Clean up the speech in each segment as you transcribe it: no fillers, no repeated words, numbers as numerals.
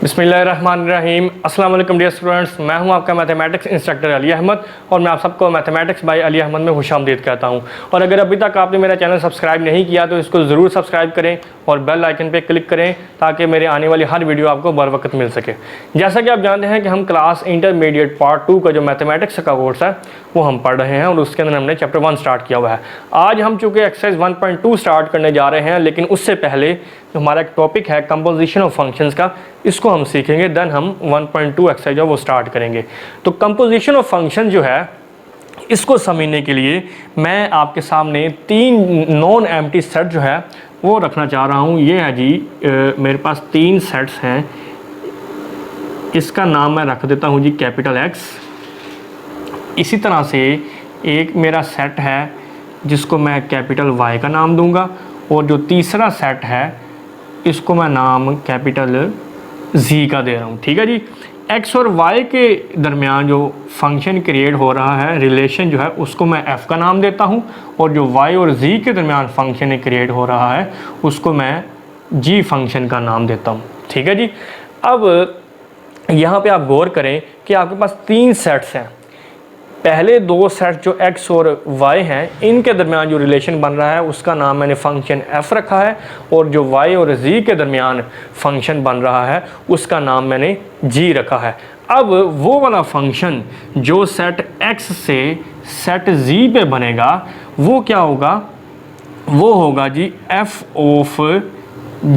बिस्मिल्लाहिर्रहमानिर्रहीम। अस्सलाम वालेकुम डियर स्टूडेंट्स, मैं हूं आपका मैथमेटिक्स इंस्ट्रक्टर अली अहमद और मैं आप सबको मैथमेटिक्स बाय अली अहमद में खुशामदीद कहता हूं। और अगर अभी तक आपने मेरा चैनल सब्सक्राइब नहीं किया तो इसको ज़रूर सब्सक्राइब करें और बेल आइकन पे क्लिक करें ताकि मेरे आने वाली हर वीडियो आपको बर वक्त मिल सके। जैसा कि आप जानते हैं कि हम क्लास इंटरमीडिएट पार्ट 2 का जो मैथमेटिक्स का कोर्स है वो हम पढ़ रहे हैं और उसके अंदर हमने चैप्टर 1 स्टार्ट किया हुआ है। आज हम चूँकि एक्सरसाइज 1.2 स्टार्ट करने जा रहे हैं, लेकिन उससे पहले जो हमारा एक टॉपिक है कंपोजिशन ऑफ फंक्शंस का, इसको हम सीखेंगे, देन हम 1.2 एक्सरसाइज है वो स्टार्ट करेंगे। तो कंपोजिशन ऑफ फंक्शन जो है इसको समझने के लिए मैं आपके सामने 3 नॉन एम्प्टी सेट जो है वो रखना चाह रहा हूँ। ये है जी मेरे पास 3 सेट्स हैं। इसका नाम मैं रख देता हूँ जी कैपिटल एक्स। इसी तरह से एक मेरा सेट है जिसको मैं कैपिटल वाई का नाम दूंगा, और जो तीसरा सेट है इसको मैं नाम कैपिटल जी का दे रहा हूँ। ठीक है जी। एक्स और वाई के दरमियान जो फंक्शन क्रिएट हो रहा है, रिलेशन जो है, उसको मैं एफ़ का नाम देता हूँ, और जो वाई और जी के दरमियान फंक्शन क्रिएट हो रहा है उसको मैं जी फंक्शन का नाम देता हूँ। ठीक है जी। अब यहाँ पे आप गौर करें कि आपके पास 3 सेट्स हैं। पहले 2 सेट जो x और y हैं, इनके दरमियान जो रिलेशन बन रहा है उसका नाम मैंने फंक्शन f रखा है, और जो y और z के दरमियान फंक्शन बन रहा है उसका नाम मैंने g रखा है। अब वो वाला फंक्शन जो सेट x से सेट z पे बनेगा वो क्या होगा? वो होगा जी f of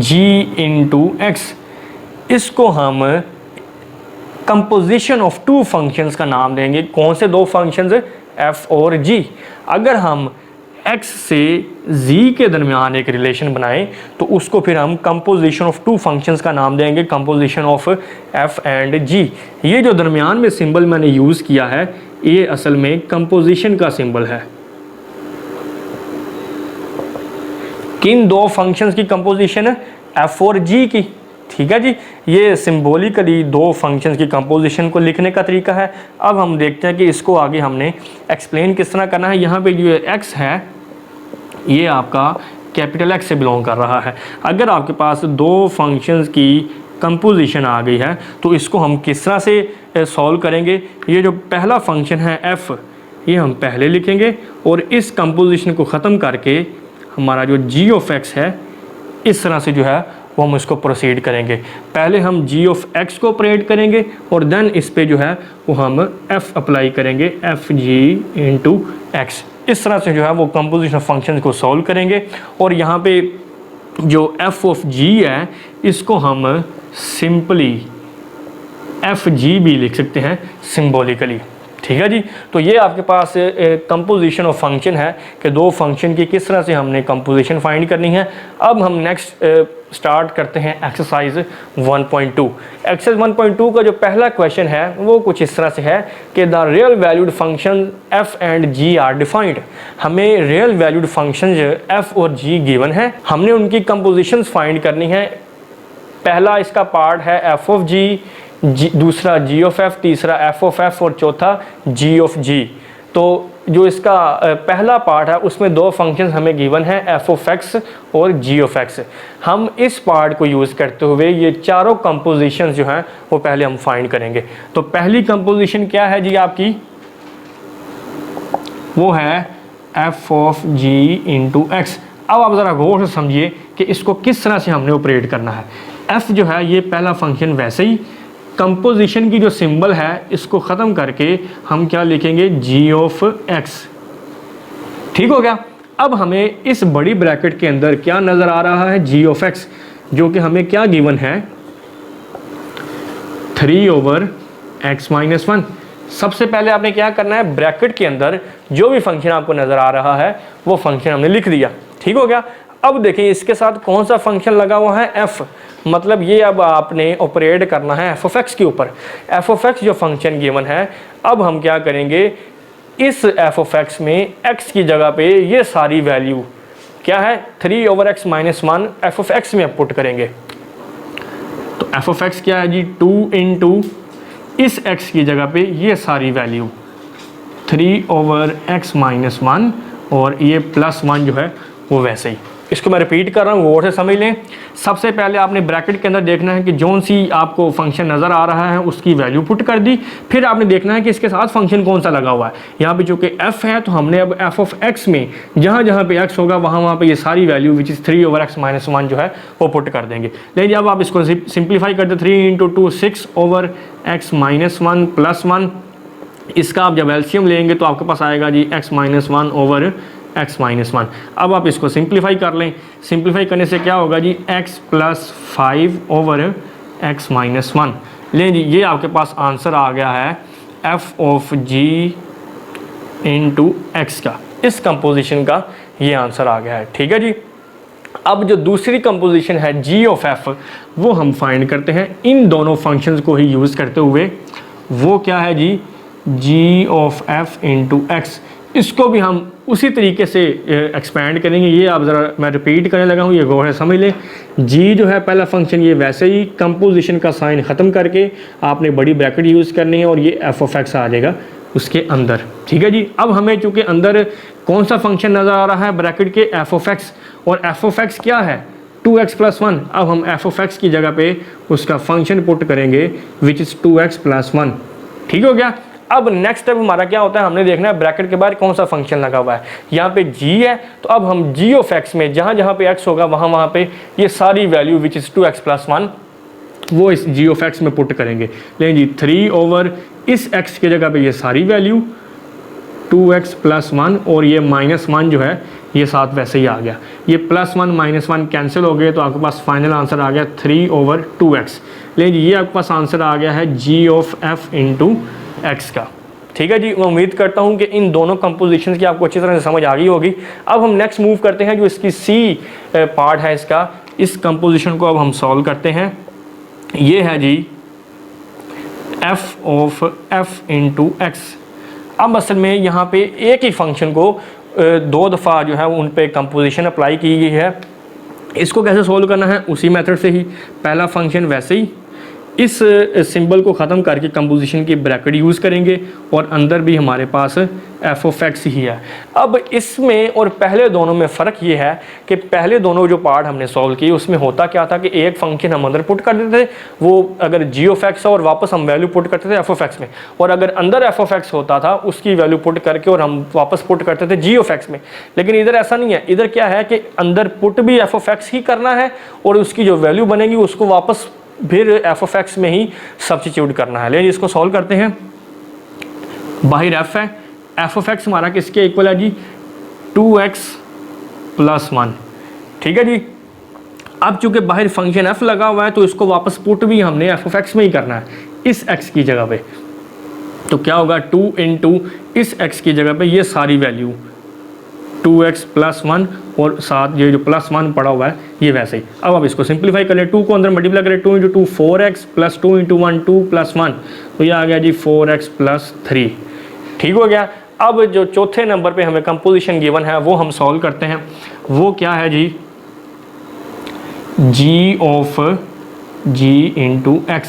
g into x। इसको हम कंपोजिशन ऑफ 2 फंक्शंस का नाम देंगे। कौन से 2 फंक्शंस? f और g। अगर हम x से z के दरमियान एक रिलेशन बनाएं तो उसको फिर हम कंपोजिशन ऑफ 2 फंक्शंस का नाम देंगे, composition of f and g। ये जो दरमियान में सिंबल मैंने यूज़ किया है ये असल में कंपोजिशन का सिंबल है। किन 2 फंक्शंस की कंपोजिशन है? f और g की। ठीक है जी। ये सिंबॉलिकली 2 फंक्शंस की कंपोजिशन को लिखने का तरीका है। अब हम देखते हैं कि इसको आगे हमने एक्सप्लेन किस तरह करना है। यहाँ पे जो x है ये आपका कैपिटल X से बिलोंग कर रहा है। अगर आपके पास 2 फंक्शंस की कंपोजिशन आ गई है तो इसको हम किस तरह से सॉल्व करेंगे? ये जो पहला फंक्शन है f, ये हम पहले लिखेंगे और इस कंपोजिशन को ख़त्म करके हमारा जो g ऑफ x है इस तरह से जो है वो हम इसको प्रोसीड करेंगे। पहले हम g ऑफ x को ऑपरेट करेंगे और देन इस पे जो है वो हम f अप्लाई करेंगे, एफ जी इंटू एक्स। इस तरह से जो है वो कंपोजिशन ऑफ फंक्शन को सॉल्व करेंगे। और यहाँ पे जो f ऑफ g है इसको हम सिंपली एफ जी भी लिख सकते हैं सिंबॉलिकली। ठीक है जी। तो ये आपके पास कंपोजिशन ऑफ फंक्शन है कि 2 फंक्शन की किस तरह से हमने कंपोजिशन फाइंड करनी है। अब हम नेक्स्ट स्टार्ट करते हैं एक्सरसाइज 1.2। एक्सरसाइज 1.2 का जो पहला क्वेश्चन है वो कुछ इस तरह से है कि the real valued function f and g are defined. हमें रियल वैल्यूड फंक्शन f और g गिवन है, हमने उनकी कंपोजिशंस फाइंड करनी है। पहला इसका पार्ट है f ऑफ g, दूसरा g ऑफ f, तीसरा f ऑफ f और चौथा g ऑफ g। तो जो इसका पहला पार्ट है उसमें 2 फंक्शंस हमें गिवन है, f ऑफ x और g ऑफ x। हम इस पार्ट को यूज़ करते हुए ये चारों कंपोजिशंस जो हैं वो पहले हम फाइंड करेंगे। तो पहली कंपोजिशन क्या है जी आपकी? वो है f of g into x। अब आप ज़रा गौर से समझिए कि इसको किस तरह से हमने ऑपरेट करना है। f जो है ये पहला फंक्शन, वैसे ही कंपोजिशन की जो सिंबल है इसको ख़त्म करके हम क्या लिखेंगे? g of x। ठीक हो गया। अब हमें इस बड़ी ब्रैकेट के अंदर क्या नज़र आ रहा है? g ऑफ x, जो कि हमें क्या गिवन है? 3/x-1। सबसे पहले आपने क्या करना है? ब्रैकेट के अंदर जो भी फंक्शन आपको नज़र आ रहा है वो फंक्शन हमने लिख दिया। ठीक हो गया। अब देखिए इसके साथ कौन सा फंक्शन लगा हुआ है? f। मतलब ये अब आपने ऑपरेट करना है f ऑफ x के ऊपर। f ऑफ x जो फंक्शन गिवन है, अब हम क्या करेंगे? इस f ऑफ x में x की जगह पे ये सारी वैल्यू क्या है? 3/x-1 f ऑफ x में पुट करेंगे। तो f ऑफ x क्या है जी? 2 इंटू इस x की जगह पे ये सारी वैल्यू 3/x-1 और ये +1 जो है वो वैसे ही। इसको मैं रिपीट कर रहा हूँ, गौर से समझ लें। सबसे पहले आपने ब्रैकेट के अंदर देखना है कि जौन सी आपको फंक्शन नज़र आ रहा है उसकी वैल्यू पुट कर दी। फिर आपने देखना है कि इसके साथ फंक्शन कौन सा लगा हुआ है। यहाँ पे जो कि f है तो हमने अब f ऑफ x में जहाँ जहाँ पे x होगा वहाँ पे ये सारी वैल्यू विच इज़ 3/x-1 जो है वो पुट कर देंगे। लेकिन जब आप इसको सिंप्लीफाई कर दे 3 × 2 6/x-1 + 1, इसका आप जब एलसीएम लेंगे तो आपके पास आएगा जी x-1/x-1। अब आप इसको सिंप्लीफाई कर लें। सिंप्लीफाई करने से क्या होगा जी x + 5/x-1। लें जी, ये आपके पास आंसर आ गया है f ऑफ g × x का। इस कंपोजिशन का ये आंसर आ गया है। ठीक है जी। अब जो दूसरी कंपोजिशन है g ऑफ f, वो हम फाइंड करते हैं इन दोनों फंक्शंस को ही यूज़ करते हुए। वो क्या है जी, g ऑफ f × x। इसको भी हम उसी तरीके से एक्सपैंड करेंगे। ये आप ज़रा, मैं रिपीट करने लगा हूँ, ये गौर से समझ लें। g जो है पहला फंक्शन, ये वैसे ही कंपोजिशन का साइन ख़त्म करके आपने बड़ी ब्रैकेट यूज़ करनी है और ये f ऑफ x आ जाएगा उसके अंदर। ठीक है जी। अब हमें चूँकि अंदर कौन सा फंक्शन नज़र आ रहा है ब्रैकेट के, f ऑफ x, और f ऑफ x क्या है 2x + 1। अब हम f ऑफ x की जगह पे उसका फंक्शन पुट करेंगे विच इज़ 2x + 1। ठीक हो गया। अब नेक्स्ट स्टेप हमारा क्या होता है, हमने देखना है ब्रैकेट के बाहर कौन सा फंक्शन लगा हुआ है। यहाँ पे g है तो अब हम g ऑफ x में जहाँ जहाँ पे x होगा वहाँ पे ये सारी वैल्यू विच इज़ 2x + 1 वो इस g ऑफ x में पुट करेंगे। लेकिन जी 3 इस x की जगह पे ये सारी वैल्यू 2x + 1 और ये -1 जो है ये साथ वैसे ही आ गया। ये +1 -1 कैंसिल हो गए तो आपके पास फाइनल आंसर आ गया 3/2x। लेकिन ये आपके पास आंसर आ गया है g ऑफ f × x का। ठीक है जी। मैं उम्मीद करता हूँ कि इन दोनों कंपोजिशंस की आपको अच्छी तरह से समझ आ गई होगी। अब हम नेक्स्ट मूव करते हैं, जो इसकी सी पार्ट है इसका, इस कंपोजिशन को अब हम सॉल्व करते हैं। ये है जी f ऑफ f × x। अब असल में यहाँ पे एक ही फंक्शन को दो दफ़ा जो है उन पे कंपोजिशन अप्लाई की गई है। इसको कैसे सोल्व करना है, उसी मेथड से ही। पहला फंक्शन वैसे ही इस सिंबल को ख़त्म करके कंपोजिशन की ब्रैकेट यूज़ करेंगे और अंदर भी हमारे पास f ऑफ x ही है। अब इसमें और पहले दोनों में फ़र्क ये है कि पहले दोनों जो पार्ट हमने सॉल्व किए उसमें होता क्या था कि एक फंक्शन हम अंदर पुट कर देते थे, वो अगर g ऑफ x और वापस हम वैल्यू पुट करते थे f ऑफ x में, और अगर अंदर f ऑफ x होता था उसकी वैल्यू पुट करके और हम वापस पुट करते थे g ऑफ x में। लेकिन इधर ऐसा नहीं है, इधर क्या है कि अंदर पुट भी f ऑफ x ही करना है और उसकी जो वैल्यू बनेगी उसको वापस फिर f ऑफ x में ही सब्स्टिट्यूट करना है। लेकिन इसको सॉल्व करते हैं। बाहर f है, f ऑफ x हमारा किसके इक्वल है जी 2x + 1। ठीक है जी। अब चूंकि बाहर फंक्शन f लगा हुआ है तो इसको वापस पुट भी हमने f ऑफ x में ही करना है इस x की जगह पे। तो क्या होगा 2 × इस x की जगह पे ये सारी वैल्यू 2x + 1 और साथ ये जो +1 पड़ा हुआ है ये वैसे ही। अब आप इसको सिंप्लीफाई करें, 2 को अंदर मल्टीप्लाई करें, 2 × 2 4x + 2 × 1 2 + 1, तो ये आ गया जी 4x + 3। ठीक हो गया। अब जो चौथे नंबर पे हमें कंपोजिशन गिवन है वो हम सॉल्व करते हैं। वो क्या है जी g ऑफ g × x।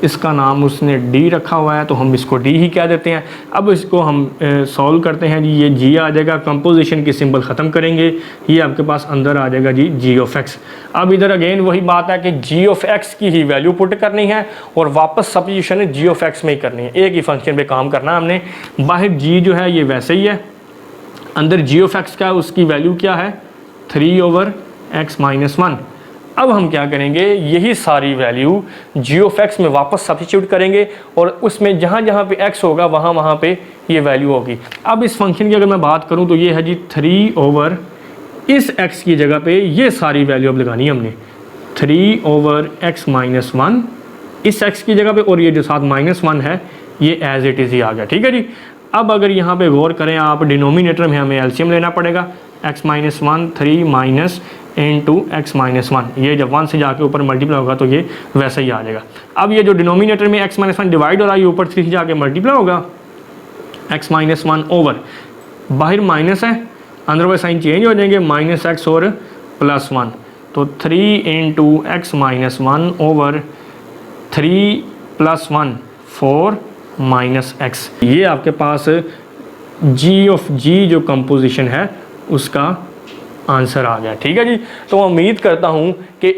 इसका नाम उसने d रखा हुआ है तो हम इसको d ही कह देते हैं। अब इसको हम सॉल्व करते हैं जी, ये g आ जाएगा, कंपोजिशन की सिंबल ख़त्म करेंगे, ये आपके पास अंदर आ जाएगा जी g ऑफ x। अब इधर अगेन वही बात है कि g ऑफ x की ही वैल्यू पुट करनी है और वापस सब्स्टिट्यूशन g ऑफ x में ही करनी है। एक ही फंक्शन पे काम करना है हमने। बाहर g जो है ये वैसे ही है, अंदर g ऑफ x का उसकी वैल्यू क्या है 3/x-1। अब हम क्या करेंगे, यही सारी वैल्यू g ऑफ x में वापस सब्स्टिट्यूट करेंगे और उसमें जहाँ जहाँ पे x होगा वहाँ पे ये वैल्यू होगी। अब इस फंक्शन की अगर मैं बात करूँ तो ये है जी 3 इस x की जगह पे ये सारी वैल्यू अब लगानी है हमने 3/x-1 इस x की जगह पे, और ये जो साथ -1 है ये एज इट इज़ ही आ गया। ठीक है जी। अब अगर यहाँ पे गौर करें आप, डिनोमिनेटर में हमें एलसीएम लेना पड़ेगा। x-1 3 माइनस इंटू x-1, ये जब 1 से जाके ऊपर मल्टीप्लाई होगा तो ये वैसे ही आ जाएगा। अब ये जो डिनोमिनेटर में x-1 डिवाइड हो रहा है ये ऊपर 3 से जाके मल्टीप्लाई होगा x-1 ओवर, बाहर माइनस है अंदर वाले साइन चेंज हो जाएंगे -x और +1, तो 3 × x-1 ओवर 3 + 1 4 -x। ये आपके पास g ऑफ g जो कंपोजिशन है उसका आंसर आ गया। ठीक है जी, तो उम्मीद करता हूँ कि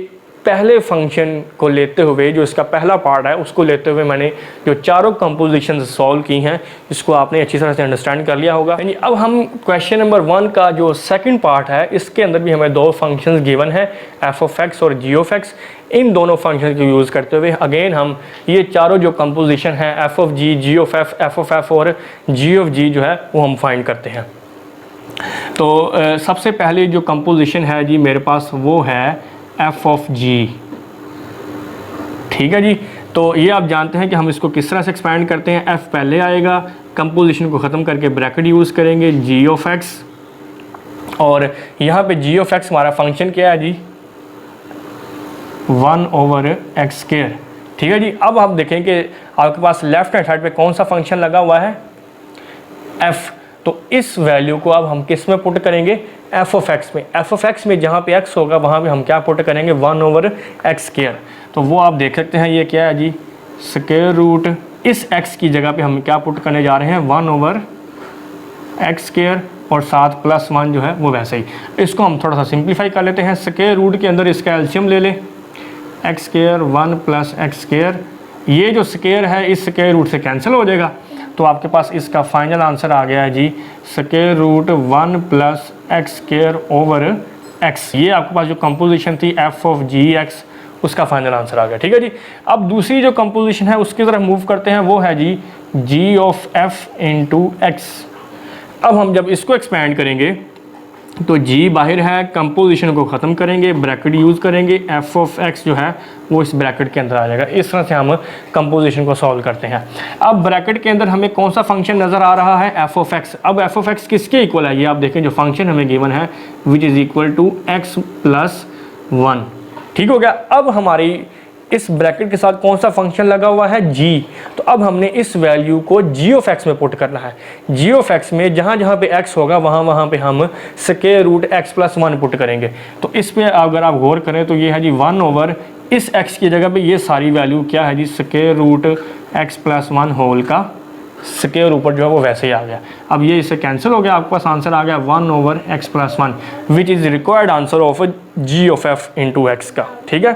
पहले फंक्शन को लेते हुए, जो इसका पहला पार्ट है उसको लेते हुए मैंने जो चारों कंपोजिशन सॉल्व की हैं, इसको आपने अच्छी तरह से अंडरस्टैंड कर लिया होगा। यानी अब हम क्वेश्चन नंबर 1 का जो सेकंड पार्ट है, इसके अंदर भी हमें दो फंक्शंस गिवन है, एफ ऑफ एक्स और जी ऑफ एक्स। इन दोनों फंक्शन को यूज़ करते हुए अगेन हम ये चारों जो कंपोजिशन है, F of G, G of F और जी ऑफ जी जो है वो हम फाइंड करते हैं। तो सबसे पहले जो कंपोजिशन है जी मेरे पास वो है एफ ऑफ जी। ठीक है जी, तो ये आप जानते हैं कि हम इसको किस तरह से एक्सपैंड करते हैं। एफ पहले आएगा, कंपोजिशन को ख़त्म करके ब्रैकेट यूज़ करेंगे जी ऑफ एक्स, और यहाँ पे जी ऑफ एक्स हमारा फंक्शन क्या है जी, 1/x²। ठीक है जी, अब आप देखें कि आपके पास लेफ्ट हैंड साइड पे कौन सा फंक्शन लगा हुआ है, एफ। तो इस वैल्यू को अब हम किस में पुट करेंगे, एफ ऑफ एक्स में। एफ ऑफ एक्स में जहाँ पे एक्स होगा वहाँ पे हम क्या पुट करेंगे, 1/x²। तो वो आप देख सकते हैं ये क्या है जी, स्क्वायर रूट। इस एक्स की जगह पे हम क्या पुट करने जा रहे हैं, 1/x², और साथ +1 जो है वो वैसे ही। इसको हम थोड़ा सा सिंप्लीफाई कर लेते हैं। स्क्वायर रूट के अंदर इसका एलसीएम ले लें, x², 1 + x²। ये जो स्क्वायर है इस स्क्वायर रूट से कैंसिल हो जाएगा, तो आपके पास इसका फाइनल आंसर आ गया है जी, स्क्वायर रूट 1 + x²/x। ये आपके पास जो कंपोजिशन थी एफ ऑफ जी एक्स, उसका फाइनल आंसर आ गया। ठीक है जी, अब दूसरी जो कंपोजिशन है उसकी तरफ मूव करते हैं, वो है जी G of F into x. अब हम जब इसको एक्सपैंड करेंगे तो जी बाहर है, कंपोजिशन को ख़त्म करेंगे, ब्रैकेट यूज़ करेंगे, एफ ऑफ एक्स जो है वो इस ब्रैकेट के अंदर आ जाएगा। इस तरह से हम कंपोजिशन को सॉल्व करते हैं। अब ब्रैकेट के अंदर हमें कौन सा फंक्शन नज़र आ रहा है, एफ ऑफ एक्स। अब एफ ऑफ एक्स किसके इक्वल है, ये आप देखें, जो फंक्शन हमें गिवन है which is equal to x + 1। ठीक हो गया। अब हमारी इस ब्रैकेट के साथ कौन सा फंक्शन लगा हुआ है, g। तो अब हमने इस वैल्यू को g ऑफ x में पुट करना है। g ऑफ x में जहाँ जहाँ पे x होगा वहाँ पे हम स्क्वायर रूट x + 1 पुट करेंगे। तो इस पे अगर आप गौर करें तो ये है जी 1/ इस x की जगह पे ये सारी वैल्यू क्या है जी, स्क्वायर रूट x + 1 होल का स्क्वायर ऊपर जो है वो वैसे ही आ गया। अब ये इससे कैंसिल हो गया, आपके पास आंसर आ गया 1/x + 1 which is required answer of g of f into x का। ठीक है,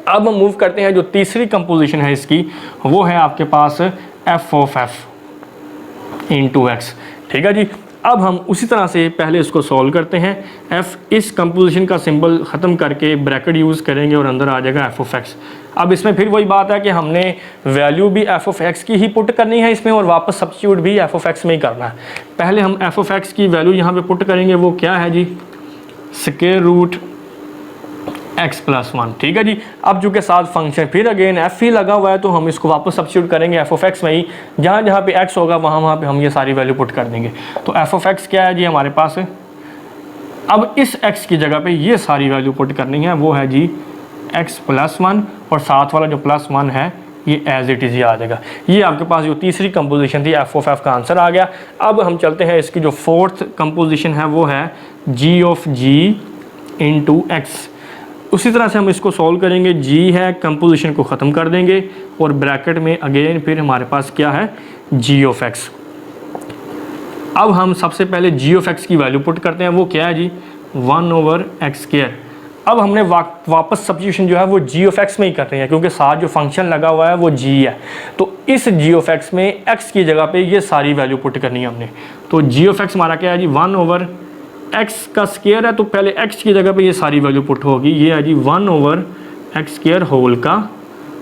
अब हम मूव करते हैं, जो तीसरी कंपोजिशन है इसकी वो है आपके पास F of F into X. ठीक है जी, अब हम उसी तरह से पहले इसको सॉल्व करते हैं। एफ, इस कंपोजिशन का सिंबल ख़त्म करके ब्रैकेट यूज़ करेंगे और अंदर आ जाएगा एफ ऑफ एक्स। अब इसमें फिर वही बात है कि हमने वैल्यू भी एफ ऑफ एक्स की ही पुट करनी है इसमें, और वापस सब्स्टिट्यूट भी एफ ऑफ एक्स में ही करना है। पहले हम एफ ऑफ एक्स की वैल्यू यहाँ पे पुट करेंगे, वो क्या है जी, स्क्वायर रूट x + 1। ठीक है जी, अब चूँकि साथ फंक्शन फिर अगेन एफ ही लगा हुआ है तो हम इसको वापस सब्स्टिट्यूट करेंगे एफ ऑफ एक्स में ही। जहाँ जहाँ पे x होगा वहाँ पे हम ये सारी वैल्यू पुट कर देंगे। तो एफ ऑफ एक्स क्या है जी हमारे पास, अब इस x की जगह पे ये सारी वैल्यू पुट करनी है, वो है जी x + 1, और साथ वाला जो +1 है ये एज इट इज़ ही आ जाएगा। ये आपके पास जो तीसरी कंपोजिशन थी एफ ऑफ एफ का आंसर आ गया। अब हम चलते हैं, इसकी जो फोर्थ कंपोजिशन है वो है जी ऑफ जी इंटू एक्स। उसी तरह से हम इसको सॉल्व करेंगे, g है, कंपोजिशन को ख़त्म कर देंगे और ब्रैकेट में अगेन फिर हमारे पास क्या है, g ऑफ x। अब हम सबसे पहले g ऑफ x की वैल्यू पुट करते हैं, वो क्या है जी, 1/x²। अब हमने वापस सब्स्टिट्यूशन जो है वो g ऑफ x में ही कर रहे हैं, क्योंकि साथ जो फंक्शन लगा हुआ है वो g है। तो इस g ऑफ x में x की जगह पे ये सारी वैल्यू पुट करनी है हमने। तो g ऑफ x हमारा क्या है जी, 1/x का स्क्वायर है, तो पहले x की जगह पे ये सारी वैल्यू पुट होगी। ये है जी 1/x² होल का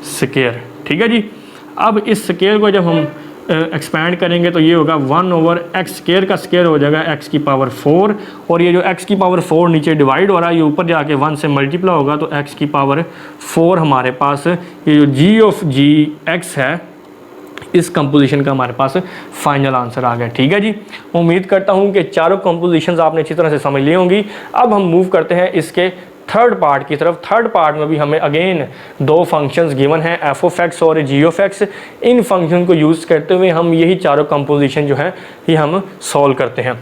स्क्वायर। ठीक है जी, अब इस स्क्वायर को जब हम एक्सपैंड करेंगे तो ये होगा 1/x² का स्क्वायर हो जाएगा x⁴, और ये जो x⁴ नीचे डिवाइड हो रहा है, ये ऊपर जाके 1 से मल्टीप्लाई होगा, तो x⁴ हमारे पास ये जो g ऑफ x है, इस कंपोजिशन का हमारे पास फाइनल आंसर आ गया। ठीक है जी, उम्मीद करता हूँ कि चारों कंपोजिशंस आपने अच्छी तरह से समझ ली होंगी। अब हम मूव करते हैं इसके थर्ड पार्ट की तरफ। थर्ड पार्ट में भी हमें अगेन दो फंक्शंस गिवन हैं, एफ ऑफ एक्स और G of x. In function को यूज़ करते हुए हम यही चारों कंपोजिशन जो है ये हम सॉल्व करते हैं।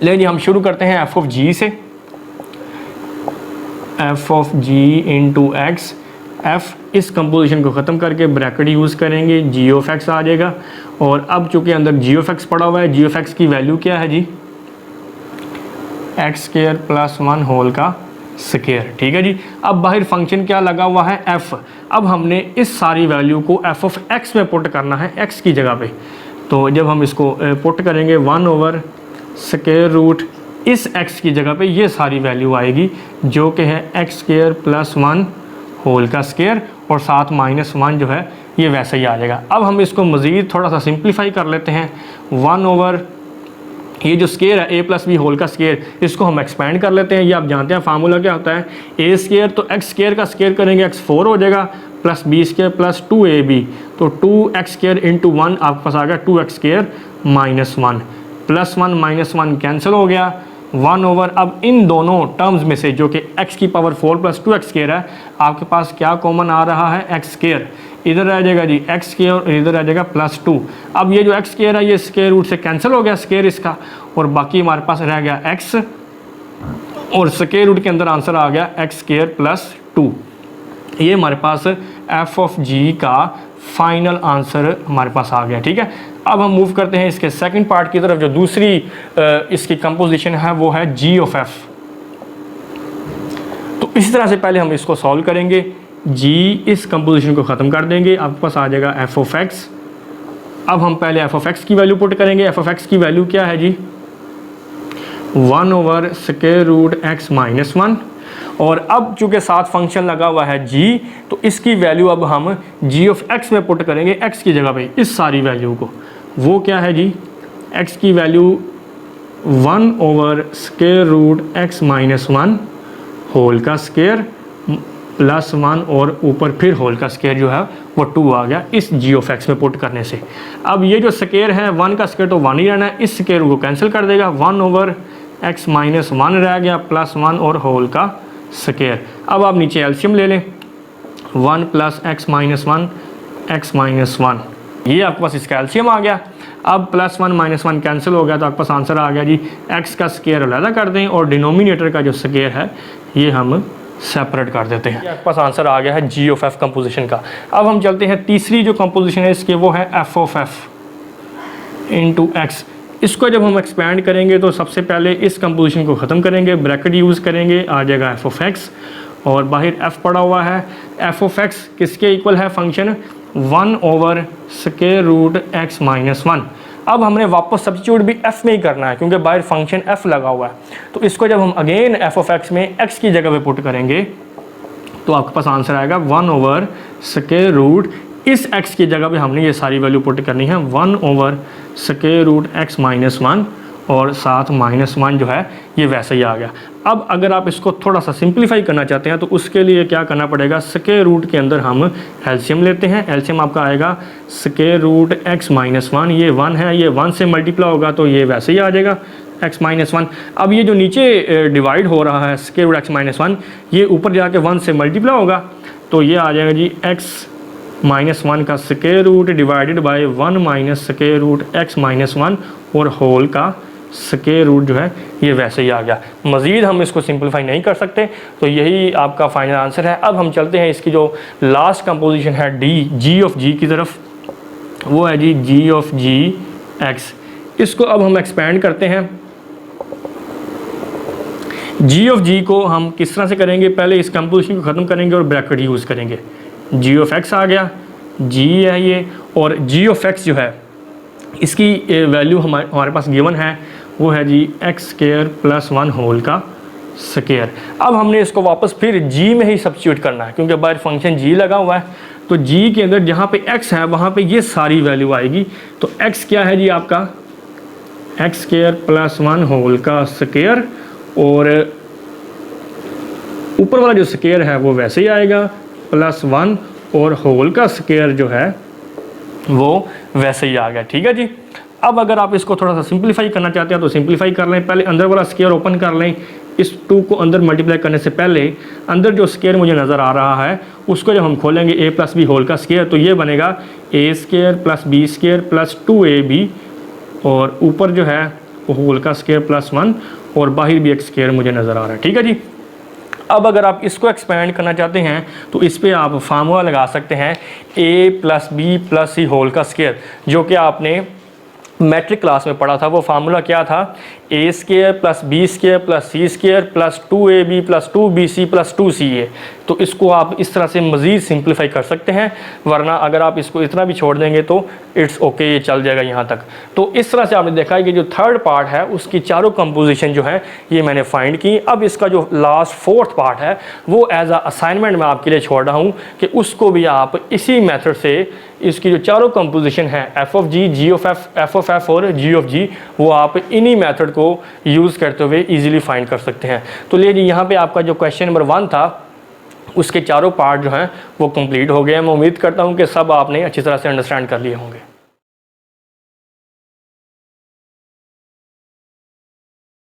लेकिन हम शुरू करते हैं एफ ऑफ जी से। F of G into X, F इस कंपोजिशन को ख़त्म करके ब्रैकेट यूज़ करेंगे, जी ऑफ एक्स आ जाएगा। और अब चूँकि अंदर जी ऑफ एक्स पड़ा हुआ है, जी ऑफ एक्स की वैल्यू क्या है जी, एक्स स्क्वायर प्लस 1 होल का स्क्वायर। ठीक है जी। अब बाहर फंक्शन क्या लगा हुआ है, f। अब हमने इस सारी वैल्यू को f ऑफ x में पुट करना है x की जगह पे। तो जब हम इसको पुट करेंगे 1 ओवर स्क्वायर रूट इस x की जगह पे ये सारी वैल्यू आएगी जो कि है एक्स स्क्वायर प्लस 1 होल का स्क्वायर और साथ -1 जो है ये वैसे ही आ जाएगा। अब हम इसको मज़ीद थोड़ा सा सिंप्लीफाई कर लेते हैं। 1 ओवर ये जो स्क्वायर है a प्लस बी होल का स्क्वायर, इसको हम एक्सपेंड कर लेते हैं। ये आप जानते हैं फार्मूला क्या होता है, a स्क्वायर तो x स्क्वायर का स्क्वायर करेंगे x 4 हो जाएगा plus b square plus 2ab, तो 2x स्क्वायर इंटू 1 आपके पास आ गया 2x स्क्वायर -1 प्लस 1 -1 कैंसिल हो गया 1 ओवर। अब इन दोनों टर्म्स में से जो कि x की पावर 4 प्लस 2x स्क्वायर है, आपके पास क्या कॉमन आ रहा है, x स्क्वायर। इधर रह जाएगा जी x स्क्वायर और इधर रह जाएगा +2। अब ये जो x स्क्वायर है ये स्क्वायर रूट से कैंसिल हो गया स्क्वायर इसका, और बाकी हमारे पास रह गया x, और स्क्वायर रूट के अंदर आंसर आ गया x स्क्वायर +2। ये हमारे पास f ऑफ g का फाइनल आंसर हमारे पास आ गया। ठीक है। अब हम मूव करते हैं इसके सेकंड पार्ट की तरफ। जो दूसरी इसकी कंपोजिशन है वो है g ऑफ f। तो इसी तरह से पहले हम इसको सॉल्व करेंगे, g इस कंपोजिशन को ख़त्म कर देंगे, आपके पास आ जाएगा f ऑफ x। अब हम पहले f ऑफ x की वैल्यू पुट करेंगे। f ऑफ x की वैल्यू क्या है जी, 1 ओवर स्क्वायर रूट x -1, और अब चूँकि साथ फंक्शन लगा हुआ है g, तो इसकी वैल्यू अब हम g ऑफ x में पुट करेंगे x की जगह पे इस सारी वैल्यू को। वो क्या है जी, x की value 1 over square root x -1 whole का स्क्वायर प्लस 1 और ऊपर फिर होल का स्क्वायर जो है वो 2 आ गया इस g ऑफ x में पुट करने से। अब ये जो स्क्वायर है 1 का स्क्वायर तो 1 ही रहना है, इस स्क्वायर को कैंसिल कर देगा, 1 ओवर x -1 रह गया प्लस 1 और होल का स्क्वायर। अब आप नीचे एलसीएम ले लें, 1 प्लस x -1 ये आपके पास इसका एलसीएम आ गया। अब +1 -1 कैंसिल हो गया तो आपके पास आंसर आ गया जी, x का स्क्वायर अलग कर दें और डिनोमिनेटर का जो स्क्वायर है ये हम सेपरेट कर देते हैं। आपके पास आंसर आ गया है g ऑफ f कंपोजिशन का। अब हम चलते हैं तीसरी जो कंपोजिशन है इसके, वो है f of f into x। इसको जब हम एक्सपेंड करेंगे तो सबसे पहले इस कंपोजिशन को ख़त्म करेंगे, ब्रैकेट यूज़ करेंगे, आ जाएगा f ऑफ x, और बाहर f पड़ा हुआ है। f ऑफ x किसके इक्वल है function, 1 over square root x -1। अब हमने वापस सब्स्टिट्यूट भी f में ही करना है क्योंकि बाहर फंक्शन f लगा हुआ है। तो इसको जब हम अगेन f ऑफ x में x की जगह पे पुट करेंगे तो आपके पास आंसर आएगा 1 ओवर स्क्वायर रूट इस x की जगह पे हमने ये सारी वैल्यू पुट करनी है, 1 ओवर स्क्वायर रूट x -1 और साथ -1 जो है ये वैसे ही आ गया। अब अगर आप इसको थोड़ा सा सिंप्लीफाई करना चाहते हैं तो उसके लिए क्या करना पड़ेगा, स्क्वायर रूट के अंदर हम एलसीएम लेते हैं। एलसीएम आपका आएगा स्क्वायर रूट x -1, ये 1 है, ये 1 से मल्टीप्लाई होगा तो ये वैसे ही आ जाएगा x -1। अब ये जो नीचे डिवाइड हो रहा है स्क्वायर रूट x -1, ये ऊपर जाके 1 से मल्टीप्लाई होगा तो ये आ जाएगा जी x -1 का square root divided by 1 minus square root x -1 और होल का स्क्वायर रूट जो है ये वैसे ही आ गया। मज़ीद हम इसको सिंप्लीफाई नहीं कर सकते, तो यही आपका फाइनल आंसर है। अब हम चलते हैं इसकी जो लास्ट कंपोजिशन है g ऑफ g की तरफ, वो है जी g ऑफ g x। इसको अब हम एक्सपेंड करते हैं। g ऑफ g को हम किस तरह से करेंगे, पहले इस कंपोजिशन को ख़त्म करेंगे और ब्रैकेट यूज़ करेंगे। g ऑफ x आ गया, g है ये, और g ऑफ x जो है इसकी वैल्यू हमारे पास गिवन है, वो है जी एक्स स्क्वायर प्लस 1 होल का स्क्वायर। अब हमने इसको वापस फिर g में ही सब्स्टिट्यूट करना है क्योंकि बाहर फंक्शन g लगा हुआ है, तो g के अंदर जहाँ पे x है वहाँ पे ये सारी वैल्यू आएगी। तो x क्या है जी आपका, एक्स स्क्वायर प्लस 1 होल का स्क्वायर, और ऊपर वाला जो स्क्वायर है वो वैसे ही आएगा +1 और होल का स्क्वायर जो है वो वैसे ही आ गया। ठीक है जी। अब अगर आप इसको थोड़ा सा सिंप्लीफाई करना चाहते हैं तो सिंप्लीफाई कर लें। पहले अंदर वाला स्क्वायर ओपन कर लें, इस 2 को अंदर मल्टीप्लाई करने से पहले अंदर जो स्क्वायर मुझे नज़र आ रहा है उसको जब हम खोलेंगे a प्लस बी होल का स्क्वायर, तो ये बनेगा a square plus B square plus 2ab, और ऊपर जो है वो होल का स्क्वायर +1 और बाहर भी एक स्क्वायर मुझे नज़र आ रहा है। ठीक है जी। अब अगर आप इसको एक्सपेंड करना चाहते हैं तो इस पर आप फार्मूला लगा सकते हैं a plus B plus C whole का स्क्वायर, जो कि आपने मैट्रिक क्लास में पढ़ा था, वो फार्मूला क्या था, A square plus B square plus C square plus 2ab plus 2bc plus 2ca। तो इसको आप इस तरह से मज़ीद सिंप्लीफाई कर सकते हैं, वरना अगर आप इसको इतना भी छोड़ देंगे तो इट्स ओके, ये चल जाएगा यहाँ तक। तो इस तरह से आपने देखा है कि जो थर्ड पार्ट है उसकी चारों कंपोजिशन जो है ये मैंने फाइंड की। अब इसका जो लास्ट फोर्थ पार्ट है वो एज अ असाइनमेंट मैं आपके लिए छोड़ रहा हूँ कि उसको भी आप इसी मेथड से इसकी जो चारों कंपोजिशन है F of G, G of F, F of F और जी ऑफ जी, वो आप इन्हीं मेथड को यूज़ करते हुए इजीली फाइंड कर सकते हैं। तो ले जी, यहाँ पे आपका जो क्वेश्चन नंबर 1 था उसके चारों पार्ट जो हैं वो कंप्लीट हो गए हैं। मैं उम्मीद करता हूँ कि सब आपने अच्छी तरह से अंडरस्टैंड कर लिए होंगे।